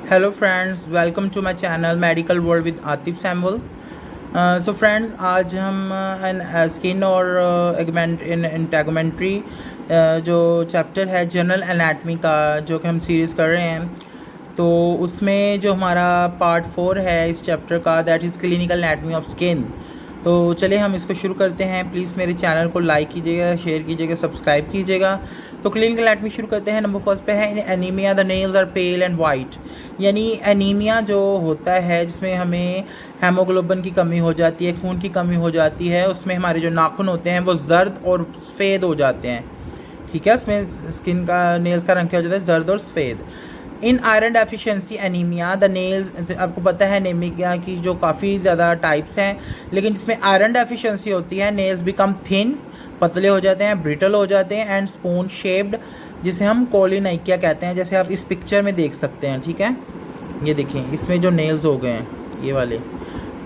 Hello friends, welcome to my channel Medical World with Atif Samuel. So friends, आज हम skin और एगमेंट इन इंटेगमेंट्री जो chapter है जनरल एनाटमी का जो कि हम सीरीज़ कर रहे हैं, तो उसमें जो हमारा पार्ट 4 है इस चैप्टर का, that is clinical anatomy of skin. तो चलिए हम इसको शुरू करते हैं। प्लीज़ मेरे चैनल को लाइक कीजिएगा, शेयर कीजिएगा, सब्सक्राइब कीजिएगा। तो क्लिनिकल एनाटमी शुरू करते हैं। नंबर फर्स्ट पे है anaemia, the nails are pale and white. यानी एनीमिया जो होता है जिसमें हमें हेमोग्लोबिन की कमी हो जाती है, खून की कमी हो जाती है, उसमें हमारे जो नाखून होते हैं वो जर्द और सफ़ेद हो जाते हैं। ठीक है, उसमें स्किन का नेल्स का रंग क्या हो जाता है, जर्द और सफ़ेद। इन iron deficiency anaemia the nails, आपको पता है एनीमिया की जो काफ़ी ज़्यादा टाइप्स हैं, लेकिन जिसमें आयरन डेफिशिएंसी होती है नेल्स बिकम थिन, पतले हो जाते हैं, ब्रिटल हो जाते हैं, एंड स्पून शेप्ड, जिसे हम कोलिनाइकिया कहते हैं, जैसे आप इस पिक्चर में देख सकते हैं। ठीक है, ये देखें इसमें जो नेल्स हो गए हैं ये वाले,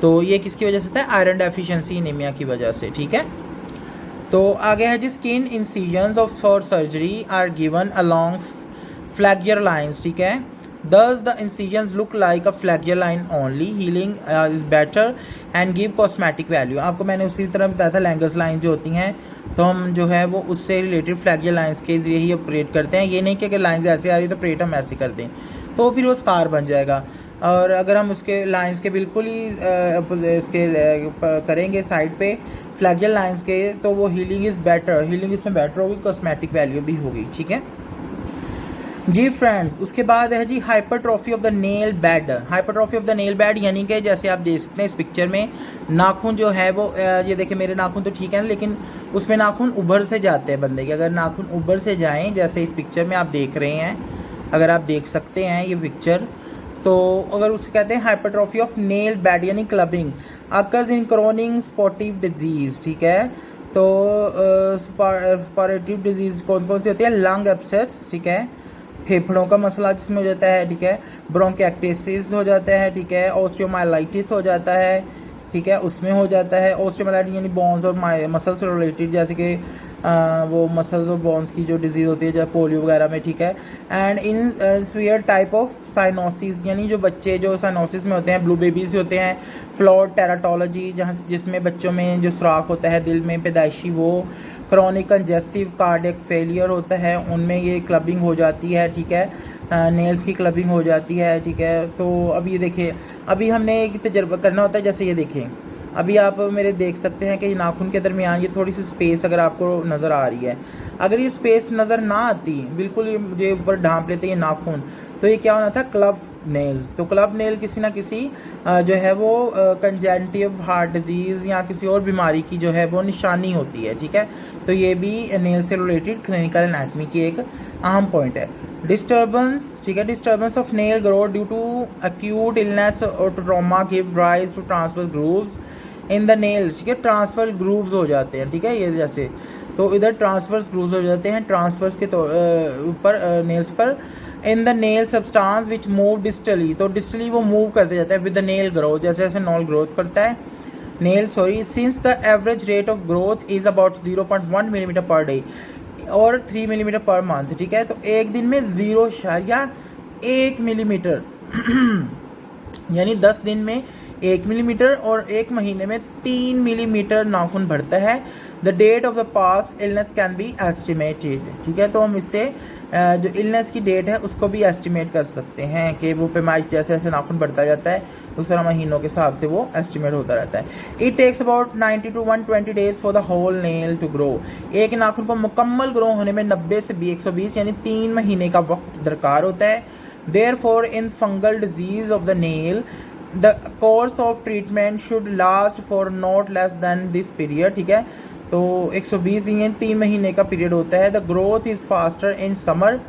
तो ये किसकी वजह से होता है, आयरन डेफिशिएंसी एनीमिया की वजह से। ठीक है, तो आगे है जी skin incisions of for surgery are given along flaggier lines. ठीक है, thus the incisions look like a flaggier line only, healing is better and give cosmetic value. आपको मैंने उसी तरह बताया था, लैंगर्स लाइन जो होती हैं तो हम जो है वो उससे रिलेटेड फ्लैगियर लाइन्स के जरिए ही ऑपरेट करते हैं। ये नहीं कि अगर लाइन्स ऐसे आ रही तो ऑपरेट हम ऐसे कर दें तो फिर वो स्कार बन जाएगा। और अगर हम उसके लाइंस के बिल्कुल ही इसके करेंगे साइड पे फ्लैगियल लाइंस के, तो वो हीलिंग इज़ बेटर, हीलिंग इसमें बेटर होगी, कॉस्मेटिक वैल्यू भी होगी। ठीक है जी फ्रेंड्स, उसके बाद है जी hypertrophy of the nail bed. Hypertrophy of the nail bed यानी कि जैसे आप देख सकते हैं इस पिक्चर में, नाखून जो है वो ये देखिए मेरे नाखून तो ठीक है, लेकिन उसमें नाखून उभर से जाते हैं बंदे के। अगर नाखून उभर से जाएं जैसे इस पिक्चर में आप देख रहे हैं, अगर आप देख सकते हैं ये पिक्चर, तो अगर उसे कहते हैं हाइपरट्रॉफी ऑफ नेल बेड यानी clubbing, occurs in chronic suppurative disease. ठीक है, तो स्पॉटिव डिजीज कौन कौन सी होती है, लंग एब्सेस, ठीक है, फेफड़ों का मसला जिसमें हो जाता है, ठीक है, ब्रोंकिएक्टिस हो जाता है, ठीक है, ऑस्टियोमाइलाइटिस हो जाता है, ठीक है, उसमें हो जाता है ऑस्टियोमाइलाइटिस यानी बोन्स और मसल्स से रिलेटेड, जैसे कि वो मसल्स और बोन्स की जो डिजीज़ होती है जैसे पोलियो वगैरह में। ठीक है, and in severe type of cyanosis, यानी जो बच्चे जो साइनोसिस में होते हैं, ब्लू बेबीज होते हैं, फ्लॉड टेराटोलॉजी जहाँ जिसमें बच्चों में जो सुराख होता है दिल में पैदाइशी, वो क्रॉनिक कंजेस्टिव कार्डियक फेलियर होता है, उनमें ये क्लबिंग हो जाती है। ठीक है, नेल्स की क्लबिंग हो जाती है। ठीक है, तो अभी ये देखिए, अभी हमने एक तजर्बा करना होता है, जैसे ये देखें अभी आप मेरे देख सकते हैं कि नाखून के दरमियान ये थोड़ी सी स्पेस अगर आपको नज़र आ रही है, अगर ये स्पेस नज़र ना आती, बिल्कुल ये मुझे ऊपर ढांप लेते ये नाखून, तो ये क्या होना था, क्लब नेल्स। तो क्लब नेल किसी ना किसी जो है वो कंजेंटिव हार्ट डिजीज़ या किसी और बीमारी की जो है वो निशानी होती है। ठीक है, तो ये भी नेल से रिलेटेड क्लिनिकल एनाटमी की एक अहम पॉइंट है। डिस्टर्बेंस, ठीक है, disturbance of nail growth due to acute illness और trauma give rise to transfer grooves in the nails. ठीक है, ट्रांसफर ग्रूव्स हो जाते हैं। ठीक है, ये जैसे तो इधर ट्रांसफर्स ग्रूव्स हो जाते हैं ट्रांसफर्स के ऊपर नेल्स पर, in the nail substance which move distally, तो डिस्टली वो मूव करते जाता है विद द नेल ग्रोथ, जैसे जैसे नॉल ग्रोथ करता है nail, sorry, since the average rate of growth is about 0.1 millimetre per day और 3 मिलीमीटर पर मंथ। ठीक है, तो एक दिन में 0.1 मिलीमीटर यानी 10 दिन में 1 मिलीमीटर और एक महीने में 3 मिलीमीटर नाखून बढ़ता है। The date of the pass illness can be estimated. ठीक है, तो हम इससे जो इलनेस की डेट है उसको भी एस्टिमेट कर सकते हैं कि वो पैमाइश जैसे जैसे नाखून बढ़ता जाता है उस तरह महीनों के हिसाब से वो एस्टिमेट होता रहता है। It takes about 90 to 120 days for the whole nail to grow. एक नाखून को मुकम्मल ग्रो होने में 90 से 120 यानी 3 महीने का वक्त दरकार होता है। Therefore, in fungal disease of the nail, the course of treatment should last for not less than this period. ठीक है, तो 120 दिन 3 महीने का पीरियड होता है। The growth is faster in summer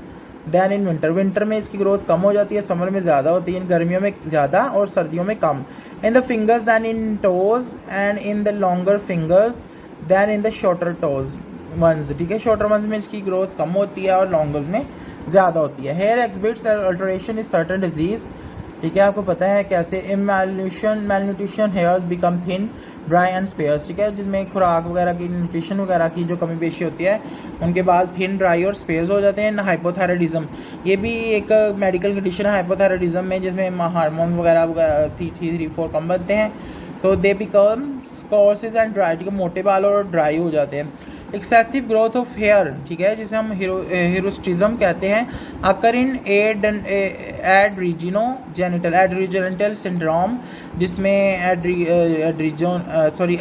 than in winter. Winter में इसकी ग्रोथ कम हो जाती है, समर में ज़्यादा होती है, इन गर्मियों में ज़्यादा और सर्दियों में कम। In the fingers than in toes and in the longer fingers than in the shorter toes ones. ठीक है, शॉर्टर वंस में इसकी ग्रोथ कम होती है और लॉन्गर में ज़्यादा होती है। Hair exhibits alteration is certain disease ठीक है, आपको पता है कैसे malnutrition hairs become thin, dry and sparse, ठीक है, जिनमें खुराक वगैरह की, न्यूट्रिशन वगैरह की जो कमी पेशी होती है उनके बाल थिन, ड्राई और स्पेयर्स हो जाते हैं। हाइपोथायराइडिज्म, ये भी एक मेडिकल कंडीशन है हाइपोथायराइडिज्म में, जिसमें हार्मोन्स वगैरह 3 4 कम बनते हैं, तो they become Scorsese and dry, ठीक है, मोटे बाल और ड्राई हो जाते हैं। एक्सेसिव ग्रोथ ऑफ हेयर, ठीक है, जिसे हम हिरोस्टिज्म कहते हैं, अकर इन एड्रीजेनिटल सिंड्रोम, जिसमें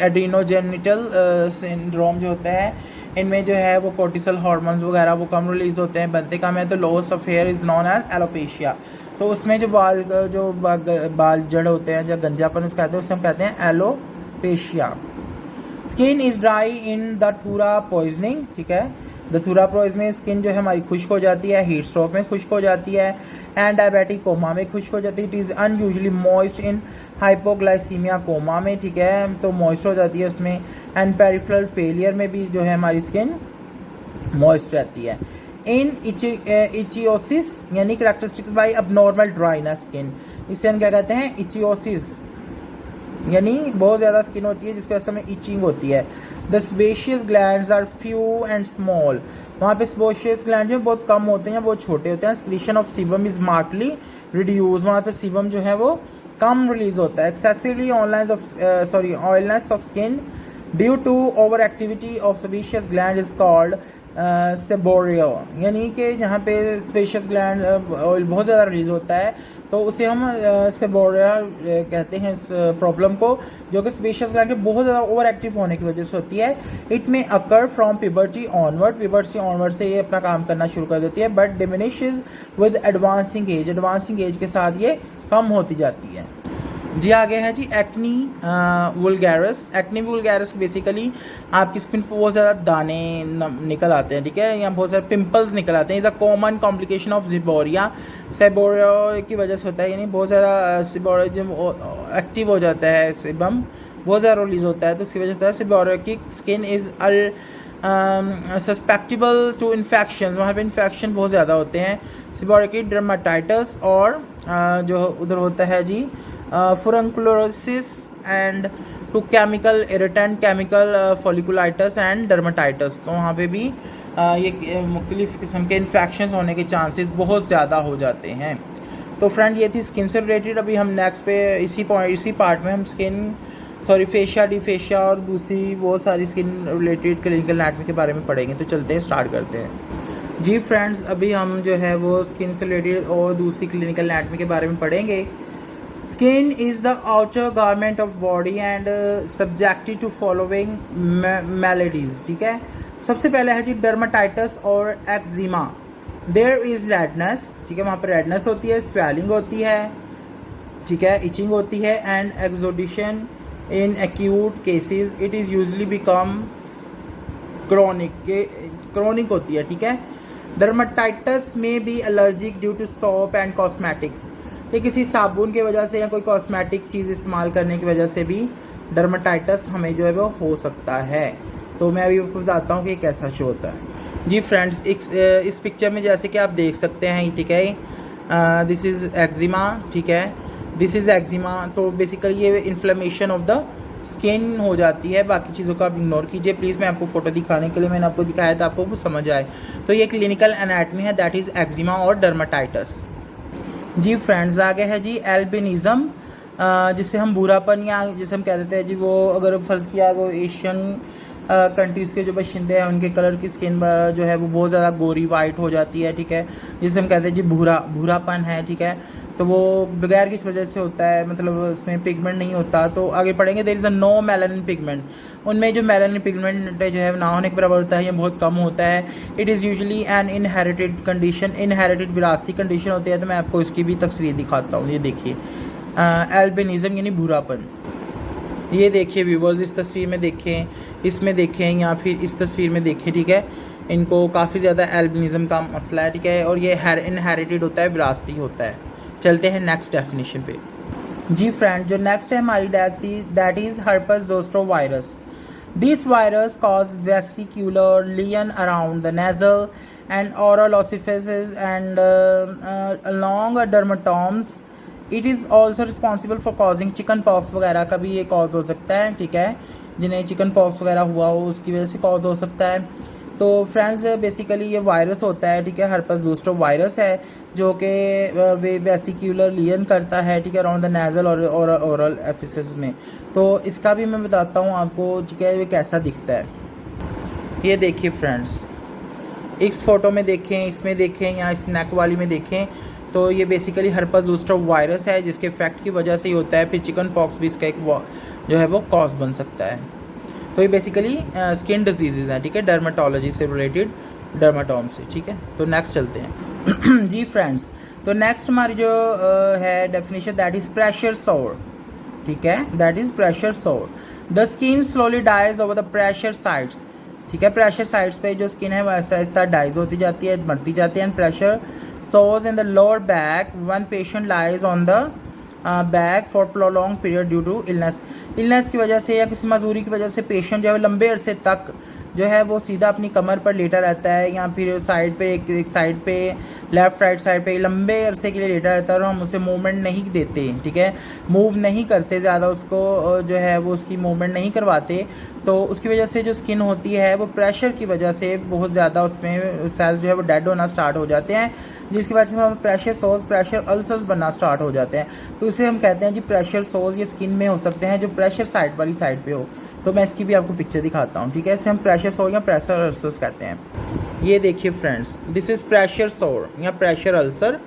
एड्रीनोजेनिटल सिंड्रोम जो होता है, इनमें जो है वो कोर्टिसोल हार्मोन्स वगैरह वो कम रिलीज होते हैं, बनते कम है, तो loss of hair is known alopecia. तो उसमें जो बाल जड़ होते हैं, जो गंजापन उसको कहते हैं, उसे हम कहते हैं alopecia. Skin is dry in datura poisoning, ठीक है, दथुरा पॉइजनिंग स्किन जो है हमारी खुश्क हो जाती है, हीट स्ट्रोक में खुश्क हो जाती है, एंड डायबिटिक कोमा में खुश्क हो जाती है। It is unusually moist in hypoglycaemia coma में, ठीक है, तो मॉइस्ट हो जाती है उसमें, एंड पेरिफेरल फेलियर में भी जो है हमारी स्किन मॉइस्ट रहती है। इन इचियोसिस यानी characteristics by abnormal dryness skin, इसे हम क्या कहते हैं, इचियोसिस, यानी बहुत ज़्यादा स्किन होती है जिसकी वजह से हमें इचिंग होती है। The sebaceous glands are few and small, वहाँ पे स्पेशियस ग्लैंड जो बहुत कम होते हैं, बहुत छोटे होते हैं। Excretion of sebum is markedly reduce, वहाँ पे सीबम जो है वो कम रिलीज होता है। Excessively oiliness of skin due to over activity of sebaceous gland is called seborrhoea, यानी कि यहाँ पे स्पेशियस ग्लैंड ऑयल बहुत ज़्यादा रिलीज होता है, तो उसे हम सेबोरिया कहते हैं इस प्रॉब्लम को, जो कि स्पेशियस ग्लैंड के बहुत ज़्यादा ओवर एक्टिव होने की वजह से होती है। इट में अकर फ्रॉम पिबर्टी ऑनवर्ड से ये अपना काम करना शुरू कर देती है, but diminishes with advancing as के साथ ये कम होती जाती है। जी आगे है जी एक्नी वुल्गैरस बेसिकली आपकी स्किन पर बहुत ज़्यादा दाने निकल आते हैं, ठीक है, या बहुत सारे पिंपल्स निकल आते हैं। Is a common complication of seborrhoea की वजह से होता है, यानी बहुत ज़्यादा सेबोरिया जब एक्टिव हो जाता है, सेबम बहुत ज़्यादा रिलीज होता है, तो उसकी वजह से सेबोरिया की skin is susceptible to infection, वहाँ पे इन्फेक्शन बहुत ज़्यादा होते हैं। सेबोरिक डर्माटाइटिस और जो उधर होता है जी furunculosis and to chemical irritant, chemical folliculitis and dermatitis, तो वहाँ पे भी ये मुख्तलिफ किस्म के इन्फेक्शन होने के चांसेस बहुत ज़्यादा हो जाते हैं। तो फ्रेंड ये थी स्किन से रिलेटेड। अभी हम नेक्स्ट पे इसी पार्ट में हम फेशिया, डिफेशिया और दूसरी बहुत सारी स्किन रिलेटेड क्लिनिकल एनाटॉमी के बारे में पढ़ेंगे। तो चलते हैं, स्टार्ट करते हैं जी फ्रेंड्स। अभी हम जो है वो स्किन से रिलेटेड और दूसरी क्लिनिकल एनाटॉमी के बारे में पढ़ेंगे। Skin is the outer garment of body and subjected to following maladies, ठीक है। सबसे पहले है जी डर्माटाइटिस और एक्जिमा। देयर इज रेडनेस, ठीक है, वहाँ पर रेडनेस होती है, स्वेलिंग होती है, ठीक है, इचिंग होती है, and exudation in acute cases. It is usually become chronic होती है, ठीक है। डर्माटाइटिस में be allergic due to soap and cosmetics, ये किसी साबुन की वजह से या कोई कॉस्मेटिक चीज़ इस्तेमाल करने की वजह से भी डर्माटाइटिस हमें जो है वो हो सकता है। तो मैं अभी आपको बताता हूँ कि कैसा शो होता है जी फ्रेंड्स। इस पिक्चर में जैसे कि आप देख सकते हैं, ठीक है, दिस इज़ एक्जिमा, ठीक है, दिस इज़ एक्जिमा। तो बेसिकली ये इन्फ्लेमेशन ऑफ द स्किन हो जाती है, बाकी चीज़ों को आप इग्नोर कीजिए प्लीज़। मैं आपको फोटो दिखाने के लिए मैंने आपको दिखाया था, आपको कुछ समझ आए। तो ये क्लिनिकल एनाटॉमी है, दैट इज़ एक्जिमा और डर्माटाइटिस जी फ्रेंड्स। आगे है जी एल्बिनिज़म, जिसे हम भूरापन या जिसे हम कह देते हैं जी, वो अगर फ़र्ज़ किया वो एशियन कंट्रीज़ के जो बाशिंदे हैं उनके कलर की स्किन जो है वो बहुत ज़्यादा गोरी वाइट हो जाती है, ठीक है, जिसे हम कहते हैं जी भूरापन है, ठीक है। तो वो बगैर किस वजह से होता है, मतलब उसमें पिगमेंट नहीं होता। तो आगे पढ़ेंगे there is a no melanin pigment, उनमें जो मेलानिन पिगमेंट जो है ना होने के बराबर होता है या बहुत कम होता है। It is usually an inherited condition, inherited विरासती कंडीशन होती है। तो मैं आपको इसकी भी तस्वीर दिखाता हूँ, ये देखिए एल्बिनिज़म यानी भूरापन। ये देखिए व्यूवर्स, इस तस्वीर में देखें, इसमें देखें या फिर इस तस्वीर में देखें, ठीक है, इनको काफ़ी ज़्यादा एल्बिनिज़म का मसला है, ठीक है, और ये इनहेरिटेड होता है, विरासती होता है। चलते हैं नेक्स्ट डेफिनेशन पे जी फ्रेंड। जो नेक्स्ट है हमारी that is herpes zoster virus. This virus cause vesicular lesion around the nasal and oral orifices and along dermatomes it is also responsible for causing chicken pox वगैरह का भी ये cause हो सकता है, ठीक है, जिन्हें चिकन पॉक्स वगैरह हुआ हो उसकी वजह से कॉज हो सकता है। तो फ्रेंड्स बेसिकली ये वायरस होता है, ठीक है, हर्पस ज़ोस्टर वायरस है जो कि वेसिक्यूलर लीजन करता है, ठीक है, अराउंड द नेजल और ओरल एफिसेस में। तो इसका भी मैं बताता हूँ आपको, ठीक है, ये कैसा दिखता है। ये देखिए फ्रेंड्स, इस फोटो में देखें, इसमें देखें, या इस नेक वाली में देखें, तो ये बेसिकली हर्पस ज़ोस्टर वायरस है जिसके इफेक्ट की वजह से ही होता है। फिर चिकन पॉक्स भी इसका एक जो है वो कॉज बन सकता है। तो ये बेसिकली स्किन डिजीज़ हैं, ठीक है, डर्माटोलॉजी से रिलेटेड, डर्माटोम से, ठीक है। तो नेक्स्ट चलते हैं जी फ्रेंड्स। तो नेक्स्ट हमारी जो है definition, that is pressure sore, ठीक है, that is pressure sore. The skin slowly dies over the pressure sides, ठीक है, प्रेशर साइड्स पे जो स्किन है वो ऐसा आहिस्ता डाइज होती जाती है, मरती जाती है। And pressure sores in the lower back one patient lies on the back for prolong period due to illness की वजह से या किसी मजबूरी की वजह से पेशेंट जो है लंबे अरसे तक जो है वो सीधा अपनी कमर पर लेटा रहता है, या फिर साइड पे एक साइड पे लेफ्ट राइट साइड पे लंबे अरसे के लिए लेटा रहता है और हम उसे मूवमेंट नहीं देते, ठीक है, मूव नहीं करते ज़्यादा, उसको जो है वो उसकी मूवमेंट नहीं करवाते। तो उसकी वजह से जो स्किन होती है वो प्रेशर की वजह से बहुत ज़्यादा उसमें सेल्स जो है वो डेड होना स्टार्ट हो जाते हैं, जिसकी वजह से हम प्रेशर सोर्स, प्रेशर अल्सर्स बनना स्टार्ट हो जाते हैं। तो इसे हम कहते हैं कि प्रेशर सोर्स ये स्किन में हो सकते हैं जो प्रेशर साइड वाली साइड पे हो। तो मैं इसकी भी आपको पिक्चर दिखाता हूँ, ठीक है, इसे हम प्रेशर सोर या प्रेशर अल्सर्स कहते हैं। ये देखिए फ्रेंड्स, दिस इज़ प्रेशर सोर या प्रेशर अल्सर।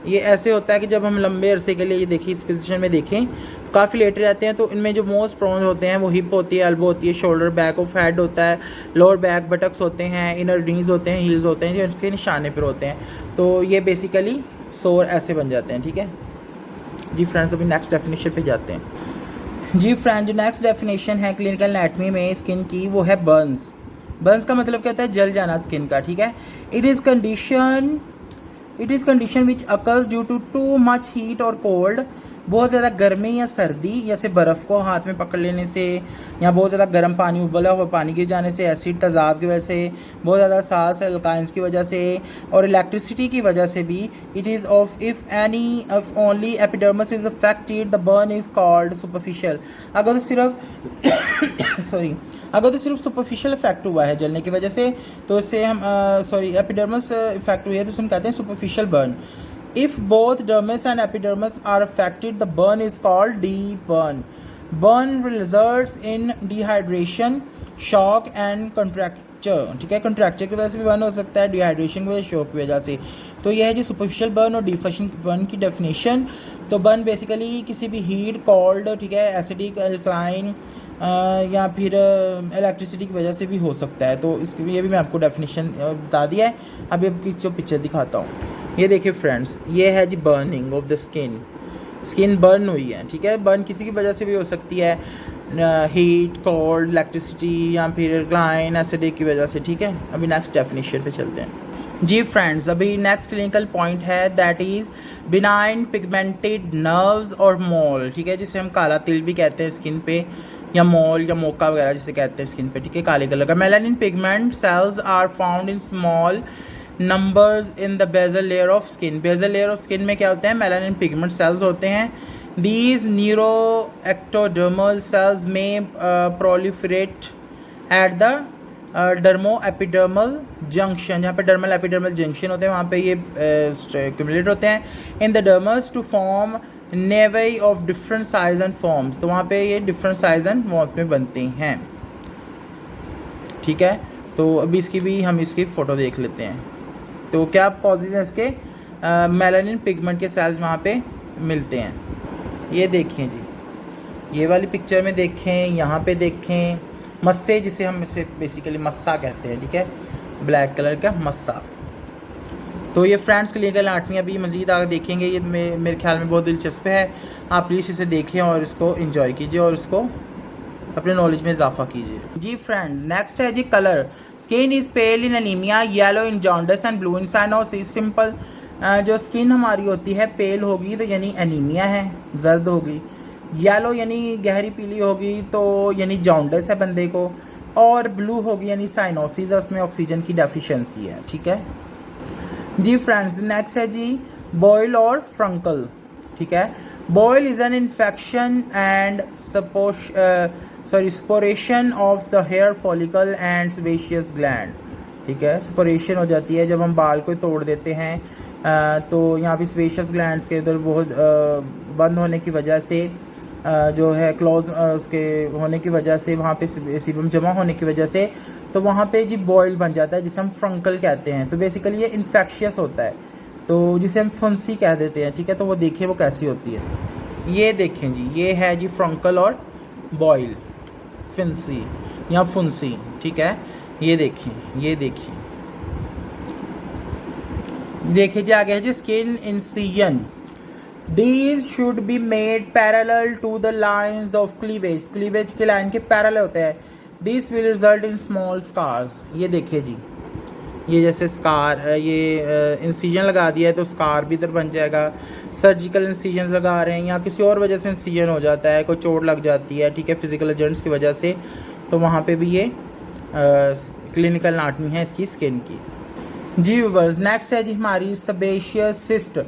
ये ऐसे होता है कि जब हम लंबे अरसे के लिए, ये देखिए इस पोजीशन में देखें, काफ़ी लेटे रहते हैं, तो इनमें जो मोस्ट प्रोन होते हैं वो हिप होती है, एल्बो होती है, शोल्डर, बैक ऑफ हेड होता है, लोअर बैक, बटक्स होते हैं, इनर नीज होते हैं, हील्स होते हैं, जो इनके निशाने पर होते हैं। तो ये बेसिकली सोर ऐसे बन जाते हैं, ठीक है जी फ्रेंड्स। अभी नेक्स्ट डेफिनेशन पे जाते हैं जी फ्रेंड। जो नेक्स्ट डेफिनेशन है क्लिनिकल एनाटॉमी में स्किन की, वो है बर्न्स। बर्न्स का मतलब क्या होता है? जल जाना स्किन का, ठीक है। It is condition which occurs due too much heat और कोल्ड। बहुत ज़्यादा गर्मी या सर्दी, जैसे बर्फ़ को हाथ में पकड़ लेने से, या बहुत ज़्यादा गर्म पानी, उबला हुआ पानी गिर जाने से, एसिड तेज़ाब की वजह से, बहुत ज़्यादा साल्स एल्काइंस की वजह से, और इलेक्ट्रिसिटी की वजह से भी। It is of if only epidermis is affected the burn is called superficial. अगर तो सिर्फ सुपरफिशियल इफेक्ट हुआ है जलने की वजह से, तो इससे हम एपिडर्मिस इफेक्ट हुई है तो उसे हम कहते हैं superficial burn. If both dermis and epidermis are affected, the burn is called deep burn. Burn results in dehydration, shock and contracture, ठीक है। contracture की वजह से भी बर्न हो सकता है, डिहाइड्रेशन की वजह से, शॉक की वजह से। तो यह है जी सुपरफिशियल बर्न और डीप बर्न की डेफिनेशन। तो बर्न बेसिकली किसी भी हीट, कोल्ड, ठीक है, एसिडिक, एल्कलाइन या फिर इलेक्ट्रिसिटी की वजह से भी हो सकता है। तो इसकी ये भी मैं आपको डेफिनेशन बता दिया है। अभी आपकी जो पिक्चर दिखाता हूँ, ये देखिए फ्रेंड्स, ये है जी burning of the skin burn हुई है, ठीक है। बर्न किसी की वजह से भी हो सकती है, हीट, कोल्ड, इलेक्ट्रिसिटी या फिर एल्कलाइन, एसिडिक की वजह से, ठीक है। अभी नेक्स्ट डेफिनेशन पे चलते हैं जी फ्रेंड्स। अभी नेक्स्ट क्लिनिकल पॉइंट है, that is benign pigmented nerves और मोल, ठीक है, जिसे हम काला तिल भी कहते हैं स्किन पे, या मोल या मोका वगैरह जिसे कहते हैं स्किन पे, ठीक है, काले कलर का। Melanin pigment cells are found in small numbers in the basal layer of skin. Basal layer of skin में क्या होते हैं? मेलानिन पिगमेंट सेल्स होते हैं। दीज न्यूरो एक्टोडर्मल सेल्स में proliferate at the dermo epidermal junction, जहाँ पे dermal epidermal junction होते हैं वहाँ पे ये क्यूमुलेट होते हैं in the dermis to form naevi of different size and forms. तो वहाँ पे ये डिफरेंट साइज एंड फॉर्म्स में बनते हैं, ठीक है। तो अभी इसकी भी हम इसकी फ़ोटो देख लेते हैं। तो क्या कॉजेज हैं इसके? मेलानिन पिगमेंट के सेल्स वहाँ पे मिलते हैं। ये देखिए जी, ये वाली पिक्चर में देखें, यहाँ पे देखें, मस्से, जिसे हम इसे बेसिकली मस्सा कहते हैं, ठीक है, ब्लैक कलर का मस्सा। तो ये फ्रेंड्स क्लिनिकल एनाटॉमी अभी मज़ीद आगे देखेंगे। ये मेरे ख्याल में बहुत दिलचस्प है। आप प्लीज़ इसे देखें और इसको एंजॉय कीजिए और इसको अपने नॉलेज में इजाफा कीजिए जी फ्रेंड। नेक्स्ट है जी colour. Skin is pale in anaemia, yellow in jaundice and blue in cyanosis. Simple, जो स्किन हमारी होती है पेल होगी तो यानी एनीमिया है, जर्द होगी। येलो यानी गहरी पीली होगी तो यानी जॉन्डिस है बंदे को, और ब्लू होगी यानी साइनोसिस है, उसमें ऑक्सीजन की डेफिशिएंसी है, ठीक है जी फ्रेंड्स। नेक्स्ट है जी बॉयल और फ्रंकल। ठीक है। Boil is an infection and suppuration of the hair follicle and sebaceous gland, ठीक है। स्पोरेशन हो जाती है जब हम बाल को तोड़ देते हैं, तो यहाँ पे सेबेशियस ग्लैंड्स के उधर बहुत बंद होने की वजह से जो है क्लोज उसके होने की वजह से वहाँ पे सीबम जमा होने की वजह से तो वहाँ पे जी बॉयल बन जाता है जिसे हम फ्रंकल कहते हैं। तो बेसिकली ये इन्फेक्शियस होता है, तो जिसे हम फुंसी कह देते हैं, ठीक है। तो वो देखिए वो कैसी होती है, ये देखें जी, ये है जी फ्रंकल और बॉयल, फिंसी या फुंसी, ठीक है। ये देखिए, ये देखिए, देखिए जी आगे है जी skin incision. These should be made parallel to the lines of cleavage, cleavage के लाइन के पैरेलल होते हैं। This will result in small scars। ये देखिए जी, ये जैसे स्कार, ये इंसीजन लगा दिया है तो स्कार भी इधर बन जाएगा। सर्जिकल इंसीजन लगा रहे हैं या किसी और वजह से इंसीजन हो जाता है, कोई चोट लग जाती है, ठीक है, फिजिकल एजेंट्स की वजह से, तो वहाँ पे भी ये क्लिनिकल एनाटॉमी है इसकी स्किन की। जी व्यूअर्स, नेक्स्ट है जी हमारी sebaceous cyst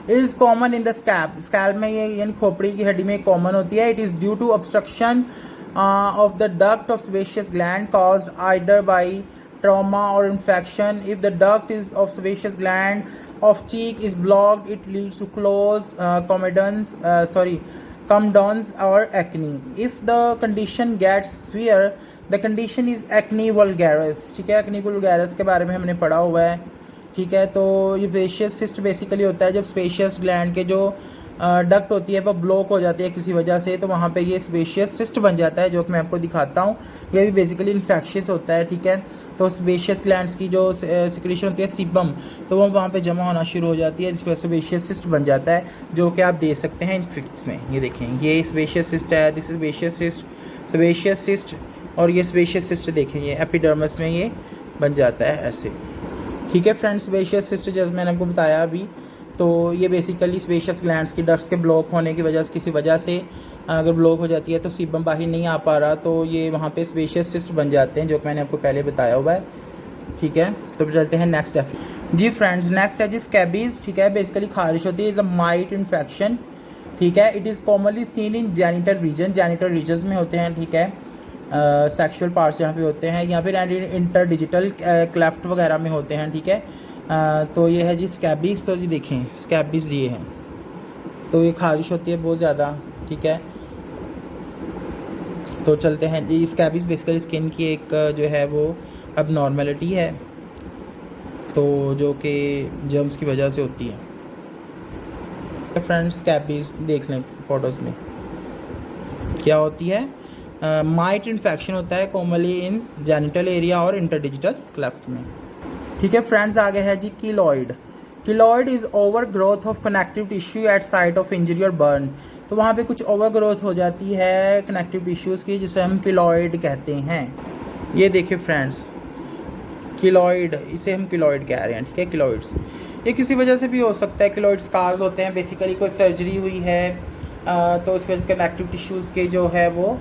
is common in the scalp. Scalp में ये यानी खोपड़ी की हड्डी में कॉमन होती है। It is due to obstruction of the duct of sebaceous gland caused either by trauma or infection. If the duct is of sebaceous gland of cheek is blocked, it leads to close comedons or acne. If the condition gets severe, the condition is acne vulgaris, ठीक है। acne vulgaris के बारे में हमने पढ़ा हुआ है, ठीक है। तो ये सेबेशियस सिस्ट बेसिकली होता है जब सेबेशियस ग्लैंड के जो डक्ट होती है वो ब्लॉक हो जाती है किसी वजह से, तो वहाँ पे ये सेबेशियस सिस्ट बन जाता है, जो कि मैं आपको दिखाता हूँ। ये भी बेसिकली इन्फेक्शियस होता है, ठीक है। तो सेबेशियस ग्लैंड्स की जो सिक्रीशन होती है सीबम, तो वो वहाँ पे जमा होना शुरू हो जाती है, जिस पर सेबेशियस सिस्ट बन जाता है, जो कि आप देख सकते हैं इन पिक्स में। ये देखें, ये सेबेशियस सिस्ट है, दिस सेबेशियस सिस्ट, और ये सेबेशियस सिस्ट देखें, ये एपिडर्मिस में ये बन जाता है ऐसे, ठीक है फ्रेंड्स। सेबेशियस सिस्ट जैसे मैंने आपको बताया अभी, तो ये बेसिकली सेबेशियस ग्लैंड्स की डक्ट्स के ब्लॉक होने की वजह से, किसी वजह से अगर ब्लॉक हो जाती है तो सीबम बाहर नहीं आ पा रहा, तो ये वहाँ पे सेबेशियस सिस्ट बन जाते हैं, जो कि मैंने आपको पहले बताया हुआ है, ठीक है। तो चलते हैं नेक्स्ट जी फ्रेंड्स, नेक्स्ट है जी स्कैबीज, ठीक है। बेसिकली खारिश होती है, इज अ माइट इन्फेक्शन, ठीक है। It is commonly seen in genital region, genital regions में होते हैं, ठीक है। सेक्सुअल पार्ट्स यहाँ पे होते हैं, या फिर इंटरडिजिटल क्लेफ्ट वगैरह में होते हैं, ठीक है। तो ये है जी स्कैबीज। तो जी देखें स्कैबीज ये हैं, तो ये खारिश होती है बहुत ज़्यादा, ठीक है। तो चलते हैं जी, स्कैबीज बेसिकली स्किन की एक जो है वो अब नॉर्मेलिटी है, तो जो कि जर्म्स की वजह से होती है। फ्रेंड्स स्कैबीज देख लें फोटोज़ में क्या होती है, माइट इन्फेक्शन होता है कॉमनली इन जेनिटल एरिया और इंटरडिजिटल क्लेफ्ट में, ठीक है। फ्रेंड्स आगे है जी keloid. Keloid is over growth of connective tissue at site of injury और बर्न। तो वहाँ पे कुछ ओवर ग्रोथ हो जाती है कनेक्टिव टिश्यूज़ की, जिसे हम कीलॉइड कहते हैं। ये देखिए फ्रेंड्स, कीलॉइड, इसे हम कीलॉइड कह रहे हैं, ठीक है। कीलॉइड्स ये किसी वजह से भी हो सकता है, कीलॉइड स्कार्स होते हैं, बेसिकली कोई सर्जरी हुई है तो उसके वजह कनेक्टिव टिश्यूज़ के जो है वो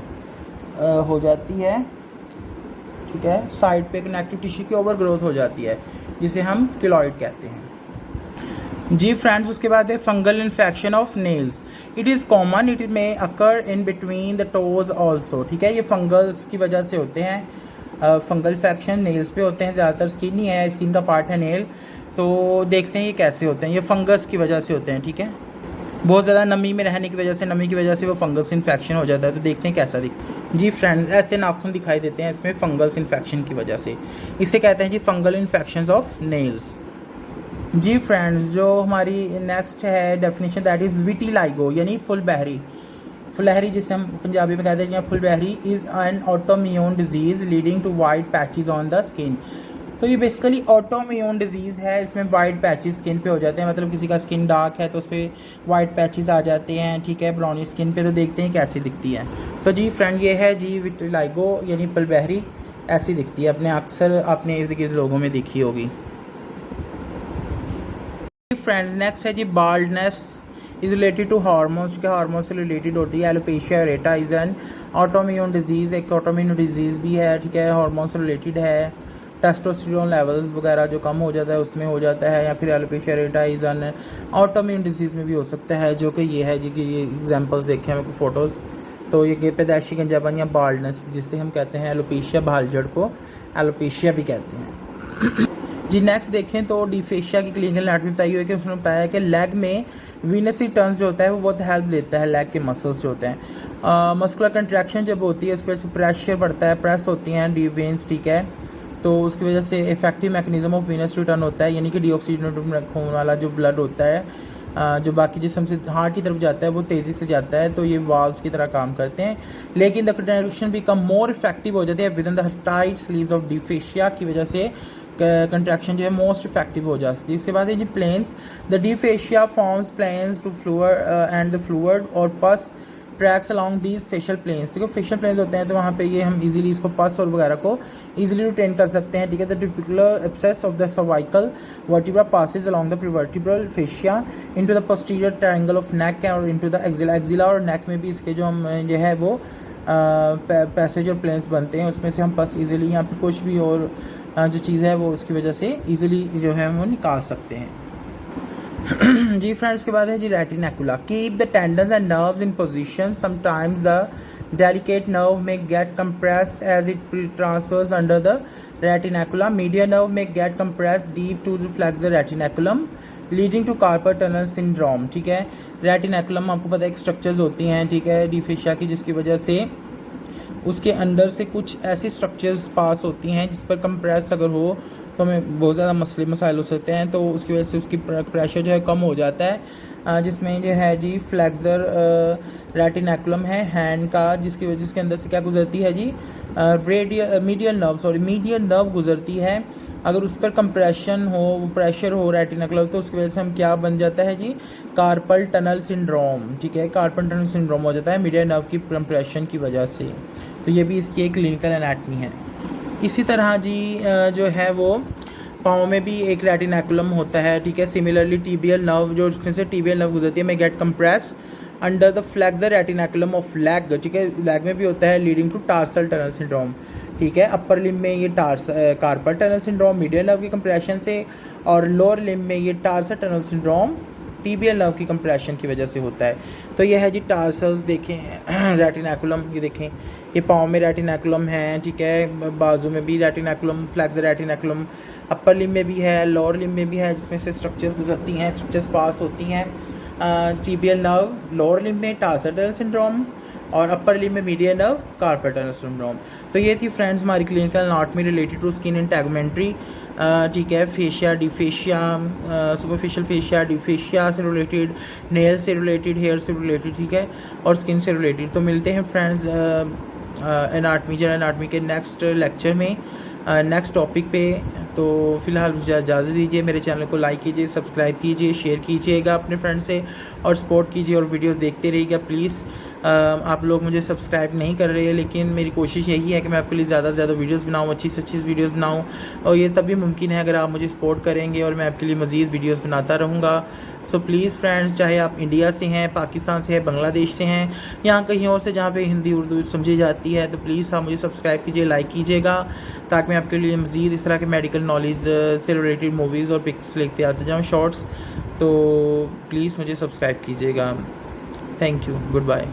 हो जाती है, ठीक है। साइड पे कनेक्टिव टिश्यू की ओवर ग्रोथ हो जाती है, जिसे हम कीलॉइड कहते हैं जी फ्रेंड्स। उसके बाद है fungal infection of nails. It is common, it may occur in between the toes also, ठीक है। ये फंगल्स की वजह से होते हैं, फंगल इन्फेक्शन नेल्स पे होते हैं ज़्यादातर, स्किन ही है, स्किन का पार्ट है नेल। तो देखते हैं ये कैसे होते हैं, ये फंगस की वजह से होते हैं, ठीक है। बहुत ज़्यादा नमी में रहने की वजह से, नमी की वजह से वो फंगस इन्फेक्शन हो जाता है। तो देखते हैं कैसा दिखता है जी फ्रेंड्स। ऐसे नाखून दिखाई देते हैं इसमें फंगस इन्फेक्शन की वजह से, इसे कहते हैं जी फंगल इन्फेक्शंस ऑफ नेल्स जी फ्रेंड्स। जो हमारी नेक्स्ट है डेफिनेशन, दैट इज़ विटिलाइगो, यानी फुलबहरी, फुलहरी जिसे हम पंजाबी में कहते हैं, phulbahri is an autoimmune disease leading to white patches on the skin. तो ये बेसिकली ऑटोइम्यून डिजीज़ है, इसमें वाइट पैचेस स्किन पे हो जाते हैं, मतलब किसी का स्किन डार्क है तो उस पर वाइट पैचेस आ जाते हैं, ठीक है, ब्राउनी स्किन पे। तो देखते हैं कैसी दिखती है। तो जी फ्रेंड ये है जी विटिलाइगो, यानी फुलबहरी, ऐसी दिखती है, अपने अक्सर अपने इर्द गिर्द लोगों में दिखी होगी। फ्रेंड्स नेक्स्ट है जी baldness is related to hormones, के हार्मोन से रिलेटेड होती है। Alopecia areata is an autoimmune disease, एक ऑटोइम्यून डिजीज़ भी है, ठीक है, हार्मोन से रिलेटेड है। टेस्टोस्टेरोन लेवल्स वगैरह जो कम हो जाता है उसमें हो जाता है, या फिर एलोपेशिया एरेटाइज एंड ऑटोइम्यून डिजीज़ में भी हो सकता है, जो कि ये है जी कि ये एग्जांपल्स देखे हैं मेरे को फ़ोटोज़। तो ये पैदाइशी गंजापन या बाल्डनेस जिसे हम कहते हैं एलोपेशिया, भालजड़ को एलोपेशिया भी कहते हैं जी। नेक्स्ट देखें तो डिफेशिया की क्लिनिकल एनाटॉमी बताई हुई है कि उसने बताया कि लेग में वीनस रिटर्न्स जो होता है वो बहुत हेल्प देता है लेग के मसल्स जो होते हैं। मस्कुलर कंट्रैक्शन जब होती है उसकी वजह से प्रेशर बढ़ता है, प्रेस होती हैं डीप वेन्स, ठीक है, तो उसकी वजह से effective mechanism of venous return होता है, यानी कि डीऑक्सीजनेटेड खून वाला जो ब्लड होता है जो बाकी जिस्म से हार्ट की तरफ जाता है वो तेज़ी से जाता है, तो ये वाल्व्स की तरह काम करते हैं। लेकिन the contraction become more effective हो जाती है with in the tight sleeves of deep fascia की वजह से कंट्रैक्शन जो है मोस्ट इफेक्टिव हो जाती है। उसके बाद है जी planes, the deep fascia forms planes to flow and the fluid और pus tracks along these fascial planes. देखो फेशियल प्लेन्स होते हैं तो वहाँ पे ये हम इजीली इसको पस और वगैरह को इजीली रिटेन कर सकते हैं, ठीक है। The tubercular abscess of the cervical vertebra passes along the prevertebral fascia into the posterior triangle of neck और इनटू द एक्जिला और नेक में भी इसके जो हम जो है वो पैसेज और प्लेन्स बनते हैं, उसमें से हम पस इजीली यहाँ पे कुछ भी और जो चीज़ है वो उसकी वजह से इजीली जो है वो निकाल सकते हैं जी। फ्रेंड्स के बाद है जी retinacula, keep the tendons and nerves in position, sometimes the delicate nerve may get compressed as it transfers under the retinacula. Median nerve may get compressed deep to reflex the retinaculum leading to carpal tunnel syndrome, ठीक है। रेटिनैकुलम आपको पता है एक structures होती हैं, ठीक है, डिफेशिया की, जिसकी वजह से उसके अंदर से कुछ ऐसी स्ट्रक्चर्स पास होती हैं जिस पर कंप्रेस अगर हो तो हमें बहुत ज़्यादा मसाइल हो सकते हैं, तो उसकी वजह से उसकी प्रेशर जो है कम हो जाता है, जिसमें जो है जी फ्लैक्सर रेटिनैकुलम है हैंड का, जिसके अंदर से क्या गुजरती है जी मीडियल नर्व गुजरती है। अगर उस पर कंप्रेशन हो, प्रेशर हो रेटिनैकुलम, तो उसकी वजह से हम क्या बन जाता है जी कार्पल टनल सिंड्रोम, ठीक है, कार्पल टनल सिंड्रोम हो जाता है मीडियल नर्व की कंप्रेशन की वजह से। तो ये भी इसकी एक क्लिनिकल एनाटमी है। इसी तरह जी जो है वो पाँव में भी एक रेटिनैकुलम होता है, ठीक है। सिमिलरली टीबियल नर्व जो उसमें से टीबियल नर्व गुजरती है, may get compressed under the flexor retinaculum of leg, ठीक है, लेग में भी होता है, leading to tarsal tunnel syndrome, ठीक है। अपर लिम्ब में ये carpal tunnel syndrome medial nerve की कंप्रेशन से, और लोअर लिम्ब में ये tarsal tunnel syndrome tibial nerve की कंप्रेशन की वजह से होता है। तो ये है जी टार्सल्स, देखें रेटिनैकुलम, ये देखें ये पाँव में रेटिनैकुलम है, ठीक है, बाजू में भी रेटिनैकुलम, फ्लैक्सर रेटिनैकुलम, अपर लिम्ब में भी है, लोअर लिम्ब में भी है, जिसमें से स्ट्रक्चर्स गुजरती हैं, स्ट्रक्चर्स पास होती हैं। टीबियल नर्व लोअर लिम्ब में टार्सल टनल सिंड्रोम और अपर लिम्ब में medial nerve carpal tunnel syndrome. तो ये थी फ्रेंड्स हमारी clinical anatomy related to skin integumentary, ठीक है, fascia, deep fascia, superficial fascia, deep fascia से रिलेटेड, नेल से रिलेटेड, हेयर से रिलेटेड, ठीक है, और स्किन से रिलेटेड। तो मिलते हैं फ्रेंड्स एनाटॉमी जनरल एनाटॉमी के नेक्स्ट लेक्चर में नेक्स्ट टॉपिक पे। तो फ़िलहाल मुझे इजाज़त दीजिए, मेरे चैनल को लाइक कीजिए, सब्सक्राइब कीजिए, शेयर कीजिएगा अपने फ्रेंड से और सपोर्ट कीजिए और वीडियोस देखते रहिएगा प्लीज़। आप लोग मुझे सब्सक्राइब नहीं कर रहे हैं, लेकिन मेरी कोशिश यही है कि मैं आपके लिए ज़्यादा से ज़्यादा वीडियोस बनाऊं, अच्छी से अच्छी वीडियोस बनाऊं, और ये तभी मुमकिन है अगर आप मुझे सपोर्ट करेंगे और मैं आपके लिए मज़ीद वीडियोस बनाता रहूँगा। सो प्लीज़ फ्रेंड्स, चाहे आप इंडिया से हैं, पाकिस्तान से हैं, बांग्लादेश से हैं, यहाँ कहीं और से जहाँ पे हिंदी उर्दू समझी जाती है, तो प्लीज़ आप मुझे सब्सक्राइब कीजिए, लाइक कीजिएगा, ताकि मैं आपके लिए मज़ीद इस तरह के मेडिकल नॉलेज से रिलेटेड मूवीज़ और पिक्स लेते आते जाऊँ, शॉर्ट्स। तो प्लीज़ मुझे सब्सक्राइब कीजिएगा। Thank you, good bye.